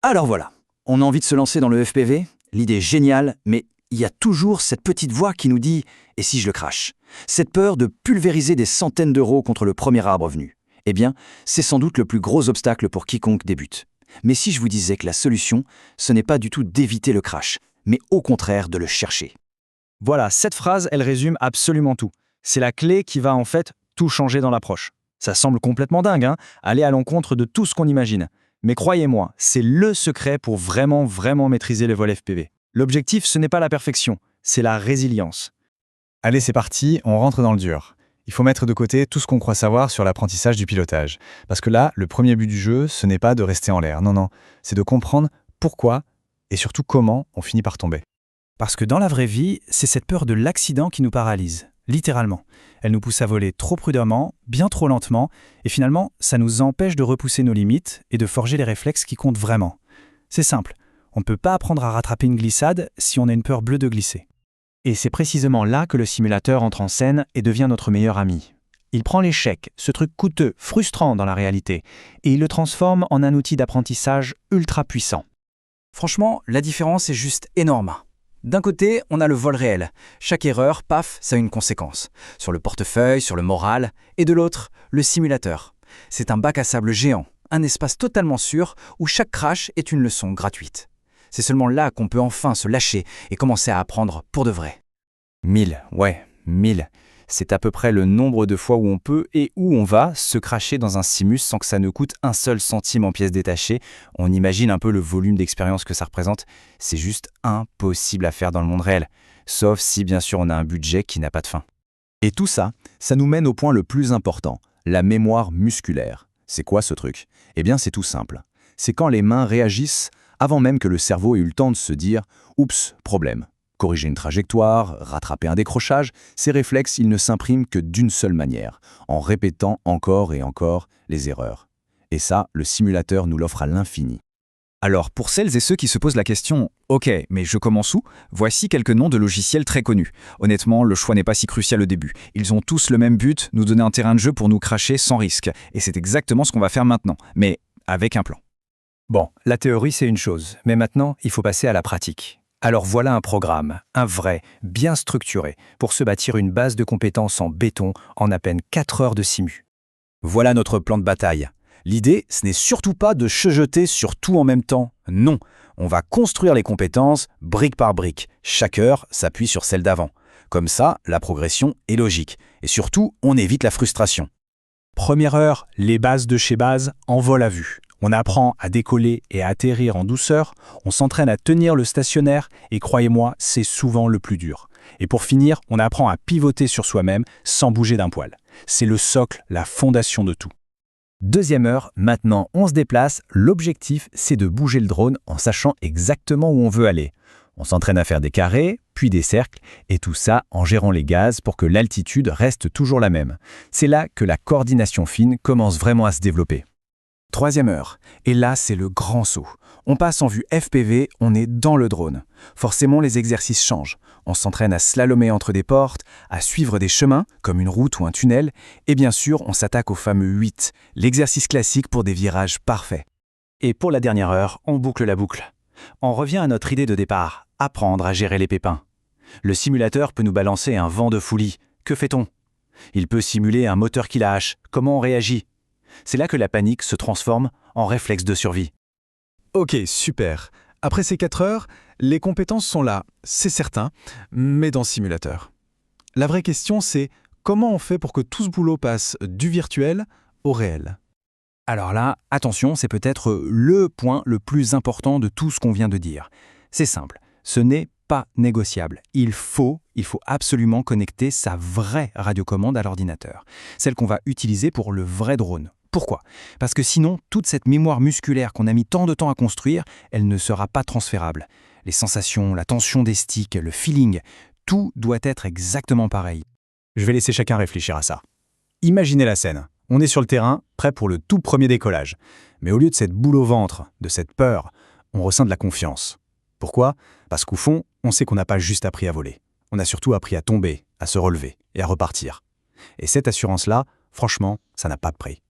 Alors voilà, on a envie de se lancer dans le FPV, l'idée est géniale, mais il y a toujours cette petite voix qui nous dit « et si je le crache ?» Cette peur de pulvériser des centaines d'euros contre le premier arbre venu. Eh bien, c'est sans doute le plus gros obstacle pour quiconque débute. Mais si je vous disais que la solution, ce n'est pas du tout d'éviter le crash, mais au contraire de le chercher. Voilà, cette phrase, elle résume absolument tout. C'est la clé qui va en fait tout changer dans l'approche. Ça semble complètement dingue, hein, aller à l'encontre de tout ce qu'on imagine. Mais croyez-moi, c'est le secret pour vraiment maîtriser les vols FPV. L'objectif, ce n'est pas la perfection, c'est la résilience. Allez, c'est parti, on rentre dans le dur. Il faut mettre de côté tout ce qu'on croit savoir sur l'apprentissage du pilotage. Parce que là, le premier but du jeu, ce n'est pas de rester en l'air. Non, c'est de comprendre pourquoi et surtout comment on finit par tomber. Parce que dans la vraie vie, c'est cette peur de l'accident qui nous paralyse, littéralement. Elle nous pousse à voler trop prudemment, bien trop lentement, et finalement, ça nous empêche de repousser nos limites et de forger les réflexes qui comptent vraiment. C'est simple, on ne peut pas apprendre à rattraper une glissade si on a une peur bleue de glisser. Et c'est précisément là que le simulateur entre en scène et devient notre meilleur ami. Il prend l'échec, ce truc coûteux, frustrant dans la réalité, et il le transforme en un outil d'apprentissage ultra puissant. Franchement, la différence est juste énorme. D'un côté, on a le vol réel. Chaque erreur, paf, ça a une conséquence. Sur le portefeuille, sur le moral. Et de l'autre, le simulateur. C'est un bac à sable géant, un espace totalement sûr où chaque crash est une leçon gratuite. C'est seulement là qu'on peut enfin se lâcher et commencer à apprendre pour de vrai. 1000. C'est à peu près le nombre de fois où on peut et où on va se cracher dans un simus sans que ça ne coûte un seul centime en pièces détachées. On imagine un peu le volume d'expérience que ça représente. C'est juste impossible à faire dans le monde réel. Sauf si bien sûr on a un budget qui n'a pas de fin. Et tout ça, ça nous mène au point le plus important, la mémoire musculaire. C'est quoi ce truc? Eh bien c'est tout simple. C'est quand les mains réagissent avant même que le cerveau ait eu le temps de se dire « oups, problème ». Corriger une trajectoire, rattraper un décrochage, ces réflexes, ils ne s'impriment que d'une seule manière, en répétant encore et encore les erreurs. Et ça, le simulateur nous l'offre à l'infini. Alors, pour celles et ceux qui se posent la question « Ok, mais je commence où ?» Voici quelques noms de logiciels très connus. Honnêtement, le choix n'est pas si crucial au début. Ils ont tous le même but, nous donner un terrain de jeu pour nous cracher sans risque. Et c'est exactement ce qu'on va faire maintenant, mais avec un plan. Bon, la théorie c'est une chose, mais maintenant il faut passer à la pratique. Alors voilà un programme, un vrai, bien structuré, pour se bâtir une base de compétences en béton en à peine 4 heures de simu. Voilà notre plan de bataille. L'idée, ce n'est surtout pas de jeter sur tout en même temps. Non, on va construire les compétences brique par brique. Chaque heure s'appuie sur celle d'avant. Comme ça, la progression est logique. Et surtout, on évite la frustration. Première heure, les bases de chez base en vol à vue. On apprend à décoller et à atterrir en douceur, on s'entraîne à tenir le stationnaire et croyez-moi, c'est souvent le plus dur. Et pour finir, on apprend à pivoter sur soi-même sans bouger d'un poil. C'est le socle, la fondation de tout. Deuxième heure, maintenant on se déplace, l'objectif c'est de bouger le drone en sachant exactement où on veut aller. On s'entraîne à faire des carrés, puis des cercles, et tout ça en gérant les gaz pour que l'altitude reste toujours la même. C'est là que la coordination fine commence vraiment à se développer. Troisième heure, et là c'est le grand saut. On passe en vue FPV, on est dans le drone. Forcément les exercices changent. On s'entraîne à slalomer entre des portes, à suivre des chemins, comme une route ou un tunnel, et bien sûr on s'attaque au fameux 8, l'exercice classique pour des virages parfaits. Et pour la dernière heure, on boucle la boucle. On revient à notre idée de départ, apprendre à gérer les pépins. Le simulateur peut nous balancer un vent de folie. Que fait-on? Il peut simuler un moteur qui lâche. Comment on réagit? C'est là que la panique se transforme en réflexe de survie. Ok, super. Après ces 4 heures, les compétences sont là, c'est certain, mais dans le simulateur. La vraie question, c'est comment on fait pour que tout ce boulot passe du virtuel au réel? Alors là, attention, c'est peut-être le point le plus important de tout ce qu'on vient de dire. C'est simple, ce n'est pas négociable. Il faut absolument connecter sa vraie radiocommande à l'ordinateur, celle qu'on va utiliser pour le vrai drone. Pourquoi? Parce que sinon, toute cette mémoire musculaire qu'on a mis tant de temps à construire, elle ne sera pas transférable. Les sensations, la tension des sticks, le feeling, tout doit être exactement pareil. Je vais laisser chacun réfléchir à ça. Imaginez la scène. On est sur le terrain, prêt pour le tout premier décollage. Mais au lieu de cette boule au ventre, de cette peur, on ressent de la confiance. Pourquoi? Parce qu'au fond, on sait qu'on n'a pas juste appris à voler. On a surtout appris à tomber, à se relever et à repartir. Et cette assurance-là, franchement, ça n'a pas de prix.